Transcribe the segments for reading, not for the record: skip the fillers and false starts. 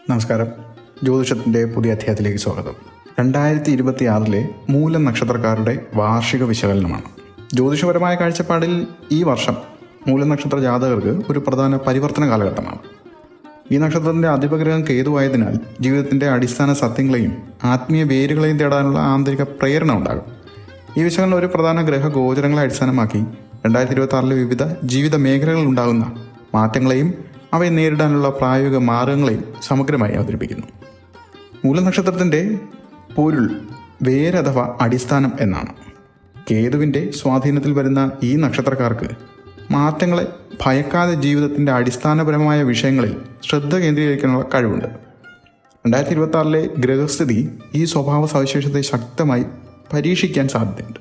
നമസ്കാരം. ജ്യോതിഷത്തിൻ്റെ പുതിയ അധ്യായത്തിലേക്ക് സ്വാഗതം. 2026 മൂലം നക്ഷത്രക്കാരുടെ വാർഷിക വിശകലനമാണ്. ജ്യോതിഷപരമായ കാഴ്ചപ്പാടിൽ ഈ വർഷം മൂലം നക്ഷത്ര ജാതകർക്ക് ഒരു പ്രധാന പരിവർത്തന കാലഘട്ടമാണ്. ഈ നക്ഷത്രത്തിൻ്റെ അധിപഗ്രഹം കേതുവായതിനാൽ ജീവിതത്തിൻ്റെ അടിസ്ഥാന സത്യങ്ങളെയും ആത്മീയ വേരുകളെയും തേടാനുള്ള ആന്തരിക പ്രേരണ ഉണ്ടാകും. ഈ വിശകലനം ഒരു പ്രധാന ഗ്രഹ ഗോചരങ്ങളെ അടിസ്ഥാനമാക്കി 2026 വിവിധ ജീവിത മേഖലകളിൽ ഉണ്ടാകുന്ന മാറ്റങ്ങളെയും അവയെ നേരിടാനുള്ള പ്രായോഗിക മാർഗങ്ങളെയും സമഗ്രമായി അവതരിപ്പിക്കുന്നു. മൂലനക്ഷത്രത്തിൻ്റെ പൊരുൾ വേര് അഥവാ അടിസ്ഥാനം എന്നാണ്. കേതുവിൻ്റെ സ്വാധീനത്തിൽ വരുന്ന ഈ നക്ഷത്രക്കാർക്ക് മാറ്റങ്ങളെ ഭയക്കാതെ ജീവിതത്തിൻ്റെ അടിസ്ഥാനപരമായ വിഷയങ്ങളിൽ ശ്രദ്ധ കേന്ദ്രീകരിക്കാനുള്ള കഴിവുണ്ട്. 2026 ഗ്രഹസ്ഥിതി ഈ സ്വഭാവ സവിശേഷതയെ ശക്തമായി പരീക്ഷിക്കാൻ സാധ്യതയുണ്ട്.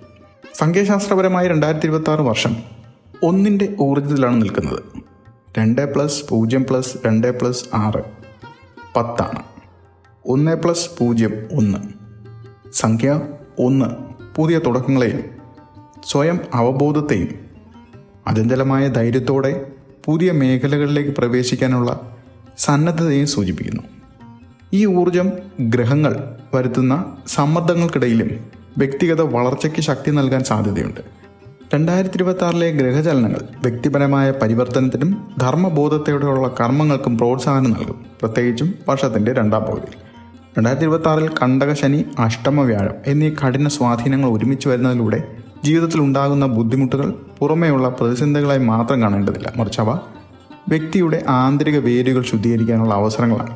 സംഖ്യാശാസ്ത്രപരമായി 2026 വർഷം 1ൻ്റെ ഊർജ്ജത്തിലാണ് നിൽക്കുന്നത്. 2+0+2+6 10 1+0 1. സംഖ്യ 1 പുതിയ തുടക്കങ്ങളെയും സ്വയം അവബോധത്തെയും അചഞ്ചലമായ ധൈര്യത്തോടെ പുതിയ മേഖലകളിലേക്ക് പ്രവേശിക്കാനുള്ള സന്നദ്ധതയും സൂചിപ്പിക്കുന്നു. ഈ ഊർജം ഗ്രഹങ്ങൾ വരുത്തുന്ന സമ്മർദ്ദങ്ങൾക്കിടയിലും വ്യക്തിഗത വളർച്ചയ്ക്ക് ശക്തി നൽകാൻ സാധ്യതയുണ്ട്. 2026 ഗ്രഹചലനങ്ങൾ വ്യക്തിപരമായ പരിവർത്തനത്തിനും ധർമ്മബോധത്തോടെയുള്ള കർമ്മങ്ങൾക്കും പ്രോത്സാഹനം നൽകും, പ്രത്യേകിച്ചും വർഷത്തിൻ്റെ രണ്ടാം പകുതിയിൽ. 2026 കണ്ടക ശനി, അഷ്ടമ വ്യാഴം എന്നീ കഠിന സ്വാധീനങ്ങൾ ഒരുമിച്ച് വരുന്നതിലൂടെ ജീവിതത്തിൽ ഉണ്ടാകുന്ന ബുദ്ധിമുട്ടുകൾ പുറമേയുള്ള പ്രതിസന്ധികളായി മാത്രം കാണേണ്ടതില്ല, മറിച്ച് അവ വ്യക്തിയുടെ ആന്തരിക വേരുകൾ ശുദ്ധീകരിക്കാനുള്ള അവസരങ്ങളാണ്.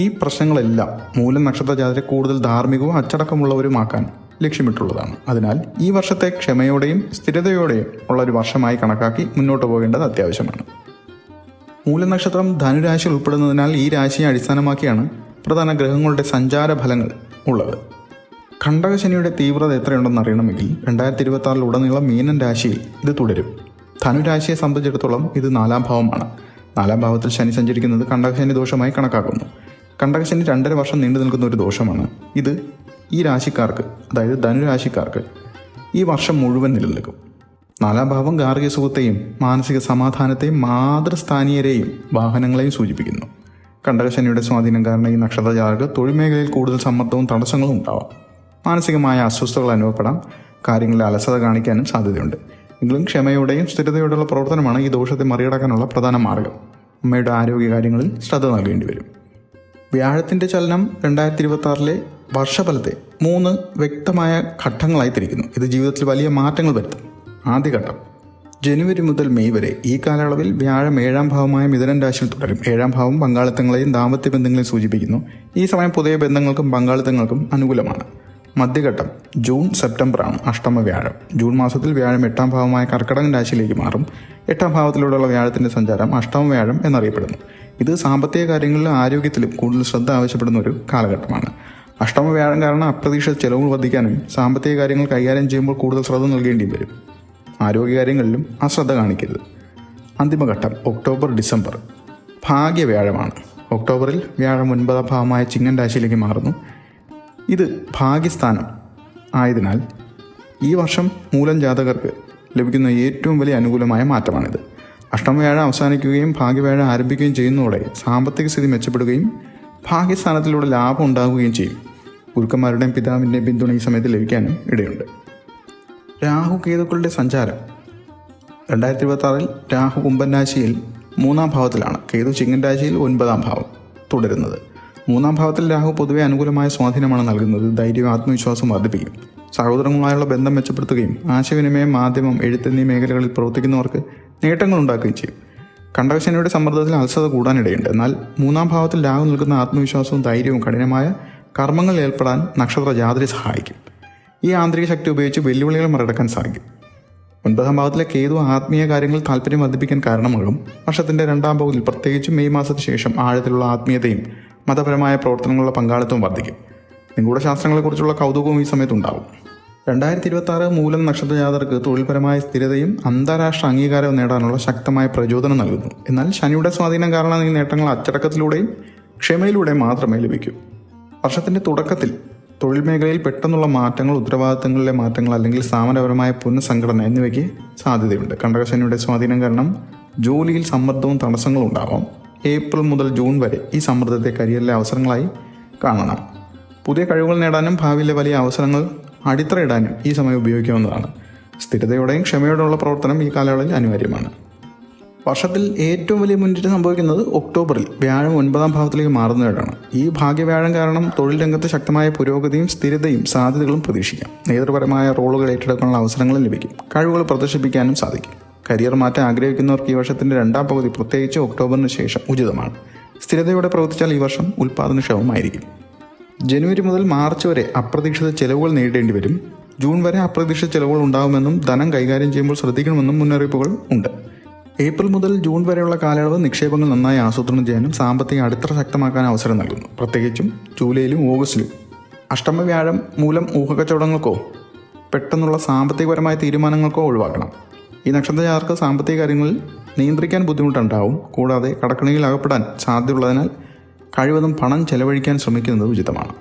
ഈ പ്രശ്നങ്ങളെല്ലാം മൂലം നക്ഷത്ര ജാതരെ കൂടുതൽ ധാർമ്മികവും അച്ചടക്കമുള്ളവരുമാക്കാൻ ലക്ഷ്യമിട്ടുള്ളതാണ്. അതിനാൽ ഈ വർഷത്തെ ക്ഷമയോടെയും സ്ഥിരതയോടെയും ഉള്ള ഒരു വർഷമായി കണക്കാക്കി മുന്നോട്ട് പോകേണ്ടത് അത്യാവശ്യമാണ്. മൂലനക്ഷത്രം ധനുരാശിയിൽ ഉൾപ്പെടുന്നതിനാൽ ഈ രാശിയെ അടിസ്ഥാനമാക്കിയാണ് പ്രധാന ഗ്രഹങ്ങളുടെ സഞ്ചാര ഫലങ്ങൾ ഉള്ളത്. കണ്ടകശനിയുടെ തീവ്രത എത്രയുണ്ടെന്ന് അറിയണമെങ്കിൽ 2026 ഉടനീളം മീനൻ രാശിയിൽ ഇത് തുടരും. ധനുരാശിയെ സംബന്ധിച്ചിടത്തോളം ഇത് 4ാം ഭാവമാണ്. 4ാം ഭാവത്തിൽ ശനി സഞ്ചരിക്കുന്നത് കണ്ടകശനി ദോഷമായി കണക്കാക്കുന്നു. കണ്ടകശനി 2.5 വർഷം നീണ്ടു നിൽക്കുന്ന ഒരു ദോഷമാണ്. ഇത് ഈ രാശിക്കാർക്ക്, അതായത് ധനുരാശിക്കാർക്ക് ഈ വർഷം മുഴുവൻ നിലനിൽക്കും. 4ാം ഭാവം ഗാർഹിക സുഖത്തെയും മാനസിക സമാധാനത്തെയും മാതൃസ്ഥാനീയരെയും വാഹനങ്ങളെയും സൂചിപ്പിക്കുന്നു. കണ്ടകശനിയുടെ സ്വാധീനം കാരണം ഈ നക്ഷത്രജാതകർക്ക് തൊഴിൽ മേഖലയിൽ കൂടുതൽ സമ്മർദ്ദവും തടസ്സങ്ങളും ഉണ്ടാവാം. മാനസികമായ അസ്വസ്ഥതകൾ അനുഭവപ്പെടാം. കാര്യങ്ങളിൽ അലസത കാണിക്കാനും സാധ്യതയുണ്ട്. എങ്കിലും ക്ഷമയോടെയും സ്ഥിരതയോടെയുള്ള പ്രവർത്തനമാണ് ഈ ദോഷത്തെ മറികടക്കാനുള്ള പ്രധാന മാർഗം. അമ്മയുടെ ആരോഗ്യകാര്യങ്ങളിൽ ശ്രദ്ധ നൽകേണ്ടി വരും. വ്യാഴത്തിൻ്റെ ചലനം 2026 വർഷഫലത്തെ 3 വ്യക്തമായ ഘട്ടങ്ങളായി തിരിക്കുന്നു. ഇത് ജീവിതത്തിൽ വലിയ മാറ്റങ്ങൾ വരുത്തും. ആദ്യഘട്ടം ജനുവരി മുതൽ മെയ് വരെ. ഈ കാലയളവിൽ വ്യാഴം 7ാം ഭാവമായ മിഥുനൻ രാശിയിൽ തുടരും. 7ാം ഭാവം പങ്കാളിത്തങ്ങളെയും ദാമ്പത്യ ബന്ധങ്ങളെയും സൂചിപ്പിക്കുന്നു. ഈ സമയം പുതിയ ബന്ധങ്ങൾക്കും പങ്കാളിത്തങ്ങൾക്കും അനുകൂലമാണ്. മധ്യഘട്ടം ജൂൺ സെപ്റ്റംബർ ആണ്. അഷ്ടമ വ്യാഴം. ജൂൺ മാസത്തിൽ വ്യാഴം 8ാം ഭാവമായ കർക്കിടകൻ രാശിയിലേക്ക് മാറും. 8ാം ഭാവത്തിലൂടെയുള്ള വ്യാഴത്തിൻ്റെ സഞ്ചാരം അഷ്ടമ വ്യാഴം എന്നറിയപ്പെടുന്നു. ഇത് സാമ്പത്തിക കാര്യങ്ങളിലും ആരോഗ്യത്തിലും കൂടുതൽ ശ്രദ്ധ ആവശ്യപ്പെടുന്ന ഒരു കാലഘട്ടമാണ്. അഷ്ടമ വ്യാഴം കാരണം അപ്രതീക്ഷിത ചെലവുകൾ വർദ്ധിക്കാനും സാമ്പത്തിക കാര്യങ്ങൾ കൈകാര്യം ചെയ്യുമ്പോൾ കൂടുതൽ ശ്രദ്ധ നൽകേണ്ടി വരും. ആരോഗ്യകാര്യങ്ങളിലും അശ്രദ്ധ കാണിക്കരുത്. അന്തിമഘട്ടം ഒക്ടോബർ ഡിസംബർ ഭാഗ്യവ്യാഴമാണ്. ഒക്ടോബറിൽ വ്യാഴം 9ാം ഭാവമായ ചിങ്ങൻ രാശിയിലേക്ക് മാറുന്നു. ഇത് ഭാഗ്യസ്ഥാനം ആയതിനാൽ ഈ വർഷം മൂലം ജാതകർക്ക് ലഭിക്കുന്ന ഏറ്റവും വലിയ അനുകൂലമായ മാറ്റമാണിത്. അഷ്ടമവ്യാഴം അവസാനിക്കുകയും ഭാഗ്യവ്യാഴം ആരംഭിക്കുകയും ചെയ്യുന്നതോടെ സാമ്പത്തിക സ്ഥിതി മെച്ചപ്പെടുകയും ഭാഗ്യസ്ഥാനത്തിലൂടെ ലാഭം ഉണ്ടാകുകയും ചെയ്യും. ഗുരുക്കന്മാരുടെയും പിതാവിൻ്റെയും പിന്തുണ ഈ സമയത്ത് ലഭിക്കാനും ഇടയുണ്ട്. രാഹു കേതുക്കളുടെ സഞ്ചാരം 2026 രാഹു കുംഭൻ രാശിയിൽ 3ാം ഭാവത്തിലാണ്. കേതു ചിങ്ങൻ രാശിയിൽ 9ാം ഭാവം തുടരുന്നത്. 3ാം ഭാവത്തിൽ രാഹു പൊതുവെ അനുകൂലമായ സ്വാധീനമാണ് നൽകുന്നത്. ധൈര്യവും ആത്മവിശ്വാസവും വർദ്ധിപ്പിക്കും. സഹോദരങ്ങളുമായുള്ള ബന്ധം മെച്ചപ്പെടുത്തുകയും ആശയവിനിമയം, മാധ്യമം, എഴുത്ത് എന്നീ മേഖലകളിൽ പ്രവർത്തിക്കുന്നവർക്ക് നേട്ടങ്ങൾ ഉണ്ടാക്കുകയും ചെയ്യും. കണ്ടകശനിയുടെ സമ്മർദ്ദത്തിൽ അലസത കൂടാനിടയുണ്ട്. എന്നാൽ 3ാം ഭാവത്തിൽ രാഹു നിൽക്കുന്ന ആത്മവിശ്വാസവും ധൈര്യവും കഠിനമായ കർമ്മങ്ങളിൽ ഏർപ്പെടാൻ നക്ഷത്ര ജാതരെ സഹായിക്കും. ഈ ആന്തരിക ശക്തി ഉപയോഗിച്ച് വെല്ലുവിളികൾ മറികടക്കാൻ സാധിക്കും. 9ാം ഭാവത്തിലെ കേതു ആത്മീയ കാര്യങ്ങളിൽ താല്പര്യം വർദ്ധിപ്പിക്കാൻ കാരണമാകും. വർഷത്തിൻ്റെ രണ്ടാം പകുതിയിൽ, പ്രത്യേകിച്ചും മെയ് മാസത്തിന് ശേഷം, ആഴത്തിലുള്ള ആത്മീയതയും മതപരമായ പ്രവർത്തനങ്ങളുള്ള പങ്കാളിത്തവും വർദ്ധിക്കും. നിഗൂഢ ശാസ്ത്രങ്ങളെക്കുറിച്ചുള്ള കൗതുകവും ഈ സമയത്തുണ്ടാകും. 2026 മൂലം നക്ഷത്ര ജാതകർക്ക് തൊഴിൽപരമായ സ്ഥിരതയും അന്താരാഷ്ട്ര അംഗീകാരവും നേടാനുള്ള ശക്തമായ പ്രചോദനം നൽകുന്നു. എന്നാൽ ശനിയുടെ സ്വാധീനം കാരണം ഈ നേട്ടങ്ങൾ അച്ചടക്കത്തിലൂടെയും ക്ഷമയിലൂടെയും മാത്രമേ ലഭിക്കൂ. വർഷത്തിൻ്റെ തുടക്കത്തിൽ തൊഴിൽ മേഖലയിൽ പെട്ടെന്നുള്ള മാറ്റങ്ങൾ, ഉത്തരവാദിത്തങ്ങളിലെ മാറ്റങ്ങൾ അല്ലെങ്കിൽ സ്ഥാപനപരമായ പുനഃസംഘടന എന്നിവയ്ക്ക് സാധ്യതയുണ്ട്. കണ്ടകശനിയുടെ സ്വാധീനം കാരണം ജോലിയിൽ സമ്മർദ്ദവും തടസ്സങ്ങളും ഉണ്ടാവാം. ഏപ്രിൽ മുതൽ ജൂൺ വരെ ഈ സമ്മർദ്ദത്തെ കരിയറിലെ അവസരങ്ങളായി കാണണം. പുതിയ കഴിവുകൾ നേടാനും ഭാവിയിലെ വലിയ അവസരങ്ങൾ അടിത്തറയിടാനും ഈ സമയം ഉപയോഗിക്കാവുന്നതാണ്. സ്ഥിരതയോടെയും ക്ഷമയോടെയുള്ള പ്രവർത്തനം ഈ കാലയളവിൽ അനിവാര്യമാണ്. വർഷത്തിൽ ഏറ്റവും വലിയ മുന്നേറ്റം സംഭവിക്കുന്നത് ഒക്ടോബറിൽ വ്യാഴം 9ാം ഭാവത്തിലേക്ക് മാറുന്നതിനാണ്. ഈ ഭാഗ്യവ്യാഴം കാരണം തൊഴിൽ രംഗത്ത് ശക്തമായ പുരോഗതിയും സ്ഥിരതയും സാധ്യതകളും പ്രതീക്ഷിക്കാം. നേതൃപരമായ റോളുകൾ ഏറ്റെടുക്കാനുള്ള അവസരങ്ങളും ലഭിക്കും. കഴിവുകൾ പ്രദർശിപ്പിക്കാനും സാധിക്കും. കരിയർ മാറ്റം ആഗ്രഹിക്കുന്നവർക്ക് ഈ വർഷത്തിൻ്റെ 2ാം പകുതി, പ്രത്യേകിച്ച് ഒക്ടോബറിന് ശേഷം ഉചിതമാണ്. സ്ഥിരതയോടെ പ്രവർത്തിച്ചാൽ ഈ വർഷം ഉൽപ്പാദനക്ഷമമായിരിക്കും. ജനുവരി മുതൽ മാർച്ച് വരെ അപ്രതീക്ഷിത ചെലവുകൾ നേരിടേണ്ടി വരും. ജൂൺ വരെ അപ്രതീക്ഷിത ചെലവുകൾ ഉണ്ടാകുമെന്നും ധനം കൈകാര്യം ചെയ്യുമ്പോൾ ശ്രദ്ധിക്കണമെന്നും മുന്നറിയിപ്പുകൾ ഉണ്ട്. ഏപ്രിൽ മുതൽ ജൂൺ വരെയുള്ള കാലയളവ് നിക്ഷേപങ്ങൾ നന്നായി ആസൂത്രണം ചെയ്യാനും സാമ്പത്തിക അടിത്തറ ശക്തമാക്കാൻ അവസരം നൽകുന്നു. പ്രത്യേകിച്ചും ജൂലൈയിലും ഓഗസ്റ്റിലും. അഷ്ടമ വ്യാഴം മൂലം ഊഹക്കച്ചവടങ്ങൾക്കോ പെട്ടെന്നുള്ള സാമ്പത്തികപരമായ തീരുമാനങ്ങൾക്കോ ഒഴിവാക്കണം. ഈ നക്ഷത്രജാതർക്ക് സാമ്പത്തിക കാര്യങ്ങളിൽ നിയന്ത്രിക്കാൻ ബുദ്ധിമുട്ടുണ്ടാവും. കൂടാതെ കടക്കണിയിൽ അകപ്പെടാൻ സാധ്യതയുള്ളതിനാൽ കഴിവതും പണം ചെലവഴിക്കാൻ ശ്രമിക്കുന്നത് ഉചിതമാണ്.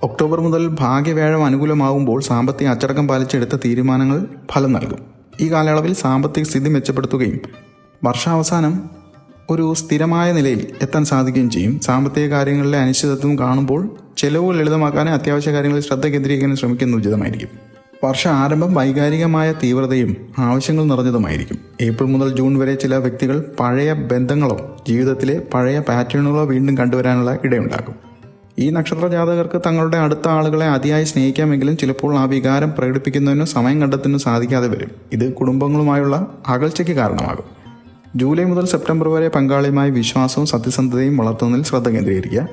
ഒക്ടോബർ മുതൽ ഭാഗ്യവ്യാഴം അനുകൂലമാകുമ്പോൾ സാമ്പത്തിക അച്ചടക്കം പാലിച്ചെടുത്ത തീരുമാനങ്ങൾ ഫലം നൽകും. ഈ കാലയളവിൽ സാമ്പത്തിക സ്ഥിതി മെച്ചപ്പെടുത്തുകയും വർഷാവസാനം ഒരു സ്ഥിരമായ നിലയിൽ എത്താൻ സാധിക്കുകയും ചെയ്യും. സാമ്പത്തിക കാര്യങ്ങളിലെ അനിശ്ചിതത്വം കാണുമ്പോൾ ചെലവുകൾ ലളിതമാക്കാനും അത്യാവശ്യ കാര്യങ്ങളിൽ ശ്രദ്ധ കേന്ദ്രീകരിക്കാനും ശ്രമിക്കുന്നത് ഉചിതമായിരിക്കും. വർഷ ആരംഭം വൈകാരികമായ തീവ്രതയും ആവശ്യങ്ങൾ നിറഞ്ഞതുമായിരിക്കും. ഏപ്രിൽ മുതൽ ജൂൺ വരെ ചില വ്യക്തികൾ പഴയ ബന്ധങ്ങളോ ജീവിതത്തിലെ പഴയ പാറ്റേണുകളോ വീണ്ടും കണ്ടുവരാനുള്ള ഇടയുണ്ടാകും. ഈ നക്ഷത്ര ജാതകർക്ക് തങ്ങളുടെ അടുത്ത ആളുകളെ അതിയായി സ്നേഹിക്കാമെങ്കിലും ചിലപ്പോൾ ആ വികാരം പ്രകടിപ്പിക്കുന്നതിനോ സമയം കണ്ടെത്തുന്നതിനോ സാധിക്കാതെ വരും. ഇത് കുടുംബങ്ങളുമായുള്ള അകൽച്ചയ്ക്ക് കാരണമാകും. ജൂലൈ മുതൽ സെപ്റ്റംബർ വരെ പങ്കാളിയുമായി വിശ്വാസവും സത്യസന്ധതയും വളർത്തുന്നതിൽ ശ്രദ്ധ കേന്ദ്രീകരിക്കുക.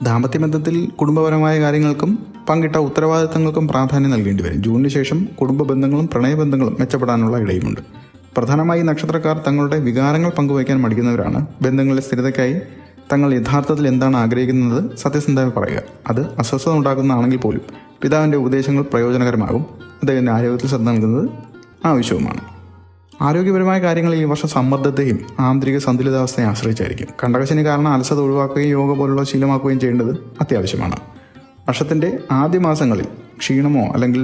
ദാമ്പത്യബന്ധത്തിൽ കുടുംബപരമായ കാര്യങ്ങൾക്കും പങ്കിട്ട ഉത്തരവാദിത്തങ്ങൾക്കും പ്രാധാന്യം നൽകേണ്ടി വരും. ജൂണിന് ശേഷം കുടുംബ ബന്ധങ്ങളും പ്രണയബന്ധങ്ങളും മെച്ചപ്പെടാനുള്ള ഇടയുമുണ്ട്. പ്രധാനമായി നക്ഷത്രക്കാർ തങ്ങളുടെ വികാരങ്ങൾ പങ്കുവയ്ക്കാൻ മടിക്കുന്നവരാണ്. ബന്ധങ്ങളിലെ സ്ഥിരതയ്ക്കായി തങ്ങൾ യഥാർത്ഥത്തിൽ എന്താണ് ആഗ്രഹിക്കുന്നത് സത്യസന്ധമായി പറയുക. അത് അസ്വസ്ഥത ഉണ്ടാക്കുന്നതാണെങ്കിൽ പോലും പിതാവിൻ്റെ ഉപദേശങ്ങൾ പ്രയോജനകരമാകും. അദ്ദേഹത്തിൻ്റെ ആരോഗ്യത്തിൽ ശ്രദ്ധ നൽകുന്നത് ആവശ്യവുമാണ്. ആരോഗ്യപരമായ കാര്യങ്ങളിൽ ഈ വർഷം സമ്മർദ്ദത്തെയും ആന്തരിക സന്തുലിതാവസ്ഥയെ ആശ്രയിച്ചായിരിക്കും. കണ്ടകശനി കാരണം അലസത ഒഴിവാക്കുകയും യോഗ പോലുള്ള ശീലമാക്കുകയും ചെയ്യേണ്ടത് അത്യാവശ്യമാണ്. വർഷത്തിൻ്റെ ആദ്യ മാസങ്ങളിൽ ക്ഷീണമോ അല്ലെങ്കിൽ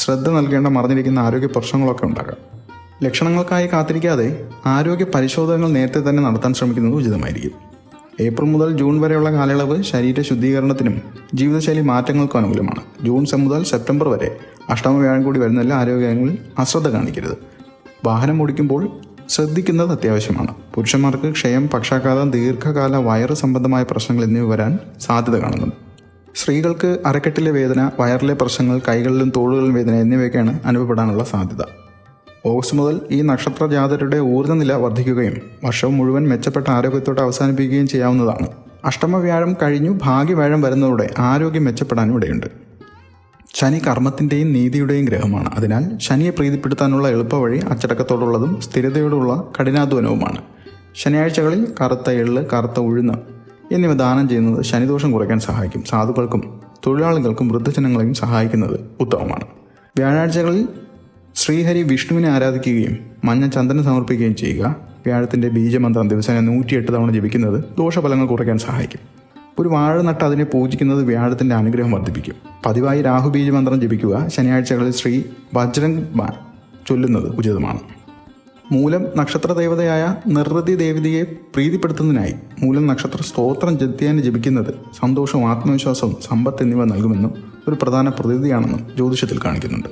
ശ്രദ്ധ നൽകേണ്ട മറഞ്ഞിരിക്കുന്ന ആരോഗ്യ പ്രശ്നങ്ങളൊക്കെ ഉണ്ടാകാം. ലക്ഷണങ്ങൾക്കായി കാത്തിരിക്കാതെ ആരോഗ്യ പരിശോധനകൾ നേരത്തെ തന്നെ നടത്താൻ ശ്രമിക്കുന്നത് ഉചിതമായിരിക്കും. ഏപ്രിൽ മുതൽ ജൂൺ വരെയുള്ള കാലയളവ് ശരീര ശുദ്ധീകരണത്തിനും ജീവിതശൈലി മാറ്റങ്ങൾക്കും അനുകൂലമാണ്. ജൂൺ മുതൽ സെപ്റ്റംബർ വരെ അഷ്ടമ വ്യാഴം കൂടി വരുന്ന ആരോഗ്യങ്ങളിൽ അശ്രദ്ധ കാണിക്കരുത്. വാഹനം ഓടിക്കുമ്പോൾ ശ്രദ്ധിക്കുന്നത് അത്യാവശ്യമാണ്. പുരുഷന്മാർക്ക് ക്ഷയം, പക്ഷാഘാതം, ദീർഘകാല വയറ് സംബന്ധമായ പ്രശ്നങ്ങൾ എന്നിവ വരാൻ സാധ്യത കാണുന്നുണ്ട്. സ്ത്രീകൾക്ക് അരക്കെട്ടിലെ വേദന, വയറിലെ പ്രശ്നങ്ങൾ, കൈകളിലും തോളുകളിലും വേദന എന്നിവയൊക്കെയാണ് അനുഭവപ്പെടാനുള്ള സാധ്യത. ഓഗസ്റ്റ് മുതൽ ഈ നക്ഷത്ര ജാതരുടെ ഊർജ്ജനില വർദ്ധിക്കുകയും വർഷം മുഴുവൻ മെച്ചപ്പെട്ട ആരോഗ്യത്തോടെ അവസാനിപ്പിക്കുകയും ചെയ്യാവുന്നതാണ്. അഷ്ടമ വ്യാഴം കഴിഞ്ഞു ഭാഗ്യവ്യാഴം വരുന്നതോടെ ആരോഗ്യം മെച്ചപ്പെടാനും ഇടയുണ്ട്. ശനി കർമ്മത്തിൻ്റെയും നീതിയുടെയും ഗ്രഹമാണ്. അതിനാൽ ശനിയെ പ്രീതിപ്പെടുത്താനുള്ള എളുപ്പവഴി അച്ചടക്കത്തോടുള്ളതും സ്ഥിരതയോടുള്ള കഠിനാധ്വാനവുമാണ്. ശനിയാഴ്ചകളിൽ കറുത്ത എള്ള്, കറുത്ത ഉഴുന്ന് എന്നിവ ദാനം ചെയ്യുന്നത് ശനിദോഷം കുറയ്ക്കാൻ സഹായിക്കും. സാധുക്കൾക്കും തൊഴിലാളികൾക്കും വൃദ്ധജനങ്ങളെയും സഹായിക്കുന്നത് ഉത്തമമാണ്. വ്യാഴാഴ്ചകളിൽ ശ്രീഹരി വിഷ്ണുവിനെ ആരാധിക്കുകയും മഞ്ഞ ചന്ദനം സമർപ്പിക്കുകയും ചെയ്യുക. വ്യാഴത്തിൻ്റെ ബീജമന്ത്രം ദിവസേന 108 തവണ ജപിക്കുന്നത് ദോഷഫലങ്ങൾ കുറയ്ക്കാൻ സഹായിക്കും. ഒരു വാഴ നട്ട് അതിനെ പൂജിക്കുന്നത് വ്യാഴത്തിൻ്റെ അനുഗ്രഹം വർദ്ധിപ്പിക്കും. പതിവായി രാഹു ബീജമന്ത്രം ജപിക്കുക. ശനിയാഴ്ചകളിൽ ശ്രീ ബജ്രംഗ് ബാൻ ചൊല്ലുന്നത് ഉചിതമാണ്. മൂലം നക്ഷത്ര ദേവതയായ നിർവൃതി ദേവതയെ പ്രീതിപ്പെടുത്തുന്നതിനായി മൂലം നക്ഷത്ര സ്തോത്രം ജപ്തിയാൻ ജപിക്കുന്നത് സന്തോഷവും ആത്മവിശ്വാസവും സമ്പത്ത് എന്നിവ നൽകുമെന്നും ഒരു പ്രധാന പ്രതിവിധിയാണെന്നും ജ്യോതിഷത്തിൽ കാണിക്കുന്നുണ്ട്.